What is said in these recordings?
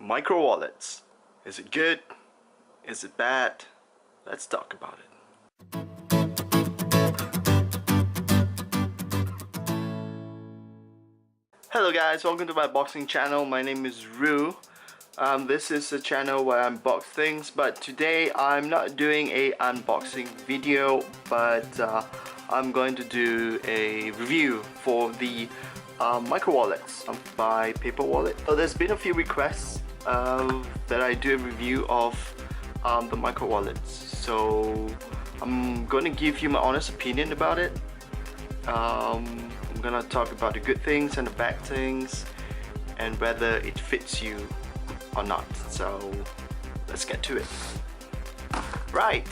Microwallets. Is it good? Is it bad? Let's talk about it. Hello guys, welcome to my boxing channel. My name is Rue. This is a channel where I unbox things, but today I'm not doing a unboxing video, but I'm going to do a review for the Microwallets by Paperwallet. So there's been a few requests that I do a review of the Microwallets, so I'm going to give you my honest opinion about it. I'm gonna talk about the good things and the bad things and whether it fits you or not. So let's get to it. Right,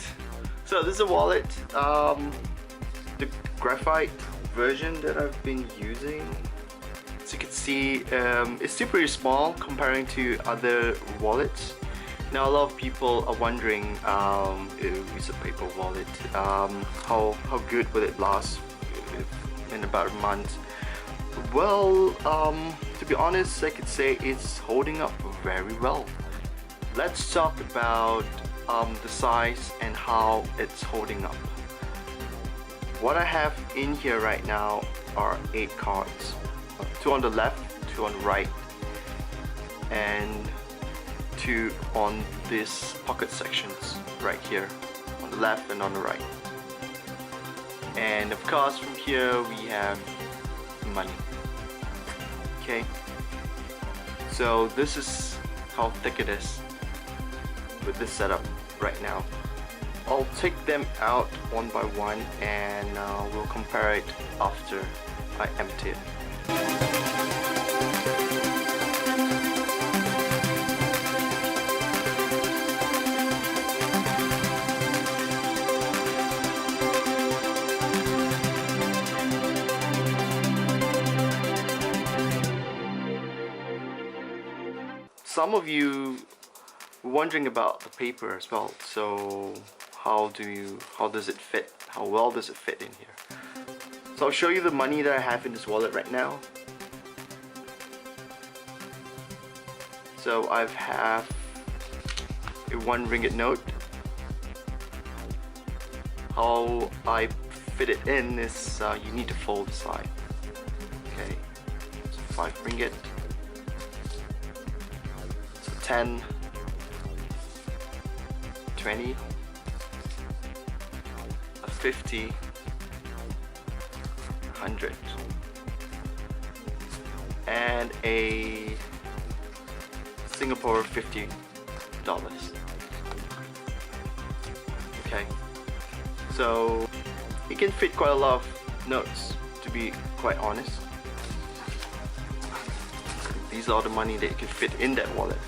so this is a wallet, the graphite version that I've been using. As you can see, it's still pretty small comparing to other wallets. Now a lot of people are wondering, it's a paper wallet, how good will it last in about a month? Well, to be honest, I could say it's holding up very well. Let's talk about the size and how it's holding up. What I have in here right now are 8 cards, 2 on the left, 2 on the right, and 2 on these pocket sections right here, on the left and on the right. And of course from here we have money. Okay, so this is how thick it is with this setup right now. I'll take them out one by one and we'll compare it after I empty it. Some of you were wondering about the paper as well, so how does it fit? How well does it fit in here? So I'll show you the money that I have in this wallet right now. So I have a 1 ringgit note. How I fit it in is you need to fold the side. Okay, so 5 ringgit. 10, 20, a 50, 100, and a Singapore $50. Okay, so it can fit quite a lot of notes, to be quite honest. These are the money that you can fit in that wallet.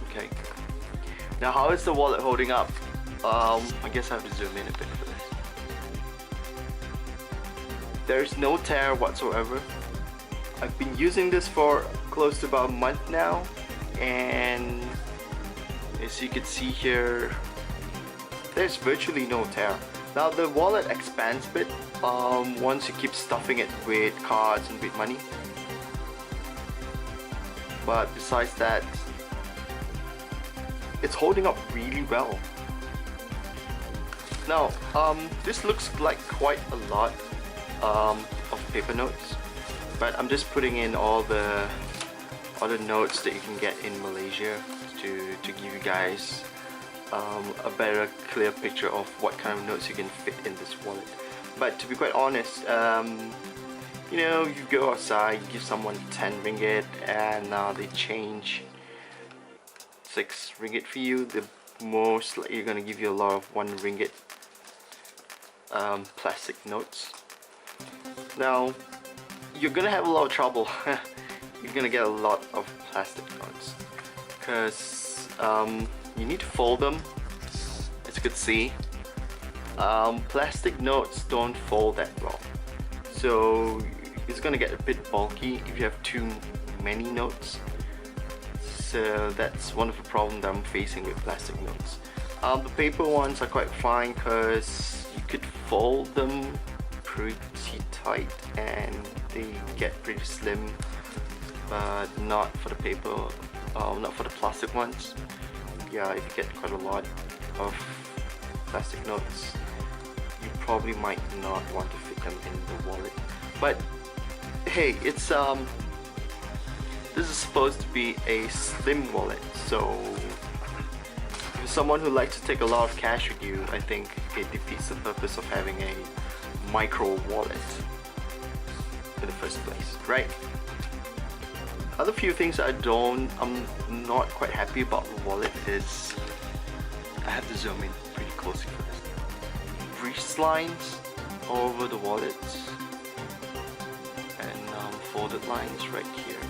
Okay. Now how is the wallet holding up? I guess I have to zoom in a bit for this. There's no tear whatsoever. I've been using this for close to about a month now, and as you can see here, there's virtually no tear. Now the wallet expands a bit once you keep stuffing it with cards and with money. But besides that, it's holding up really well. Now, this looks like quite a lot of paper notes, but I'm just putting in all the notes that you can get in Malaysia to give you guys a better, clear picture of what kind of notes you can fit in this wallet. But to be quite honest, you know, you go outside, you give someone 10 ringgit and they change 6 ringgit for you. The most likely you're gonna give you a lot of 1 ringgit plastic notes. Now you're gonna have a lot of trouble. You're gonna get a lot of plastic notes because you need to fold them. As you can see, plastic notes don't fold that well, so it's gonna get a bit bulky if you have too many notes. So that's one of the problems that I'm facing with plastic notes. The paper ones are quite fine because you could fold them pretty tight and they get pretty slim but not for the paper, not for the plastic ones. Yeah, if you get quite a lot of plastic notes, you probably might not want to fit them in the wallet. But hey, it's this is supposed to be a slim wallet, so if you're someone who likes to take a lot of cash with you, I think it defeats the purpose of having a micro wallet in the first place, right? Other few things I'm not quite happy about the wallet is I have to zoom in pretty closely for this. Grease lines all over the wallet and folded lines right here.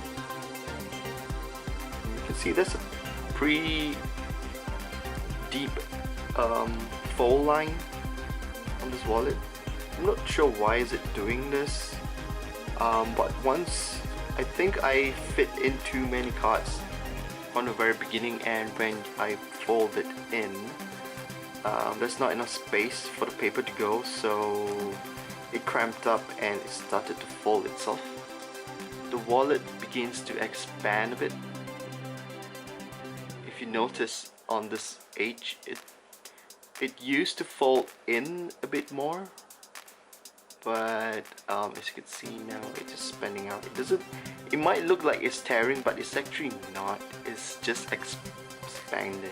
And you can see there's a pretty deep fold line on this wallet. I'm not sure why is it doing this, but once I think I fit in too many cards from the very beginning, and when I fold it in, there's not enough space for the paper to go, so it cramped up and it started to fold itself. The wallet begins to expand a bit. If you notice on this edge, it used to fold in a bit more, but as you can see now, it's just expanding out. It might look like it's tearing, but it's actually not. It's just expanding.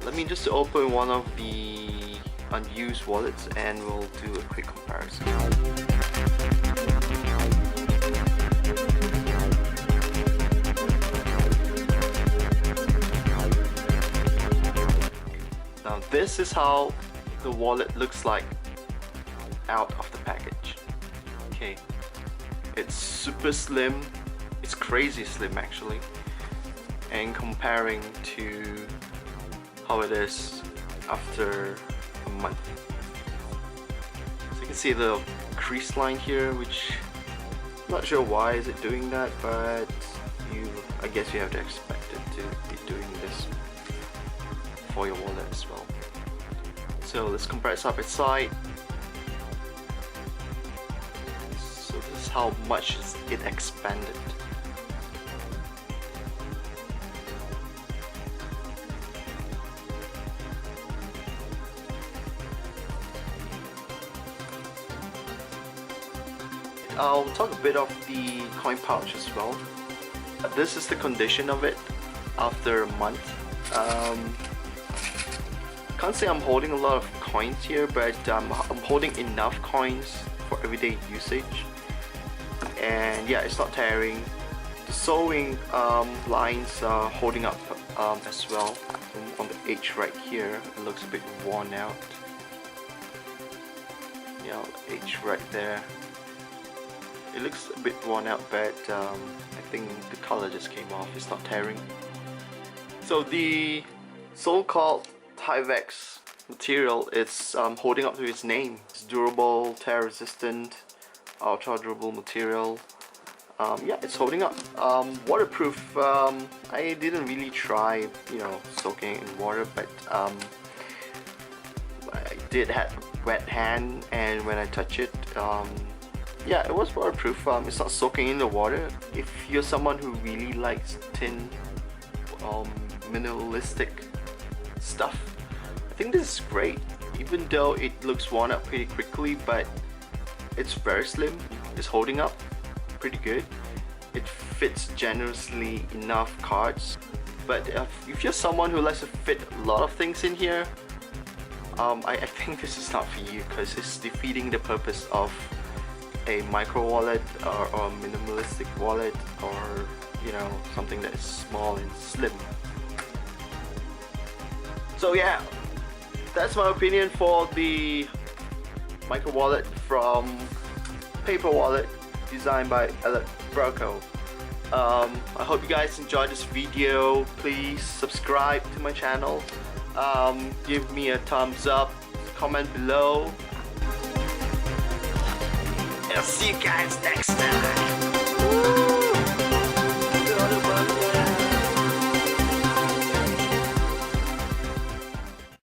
Let me just open one of the unused wallets and we'll do a quick comparison. Now this is how the wallet looks like out of the package. Okay, it's super slim, it's crazy slim actually, and comparing to how it is after a month. So you can see the crease line here, which I'm not sure why is it doing that, but I guess you have to expect it to be doing this for your wallet as well. So let's compare side by side. So this is how much it expanded. I'll talk a bit of the coin pouch as well. This is the condition of it after a month. Can't say I'm holding a lot of coins here, but I'm holding enough coins for everyday usage. And yeah, it's not tearing. The sewing lines are holding up as well. On the edge right here, it looks a bit worn out. Yeah, the edge right there. It looks a bit worn out, but I think the color just came off. It's not tearing. So the so-called Tyvek material, it's holding up to its name. It's durable, tear-resistant, ultra-durable material. Yeah, it's holding up. Waterproof. I didn't really try, soaking it in water, but I did have a wet hand, and when I touch it, yeah, it was waterproof. It's not soaking in the water. If you're someone who really likes thin, minimalistic stuff, I think this is great. Even though it looks worn out pretty quickly, but it's very slim. It's holding up pretty good. It fits generously enough cards. But if you're someone who likes to fit a lot of things in here, I think this is not for you, because it's defeating the purpose of a micro wallet or a minimalistic wallet, or something that is small and slim. So yeah, that's my opinion for the micro wallet from Paperwallet, designed by Alex Braco. I hope you guys enjoyed this video. Please subscribe to my channel, give me a thumbs up, comment below. I'll see you guys next time.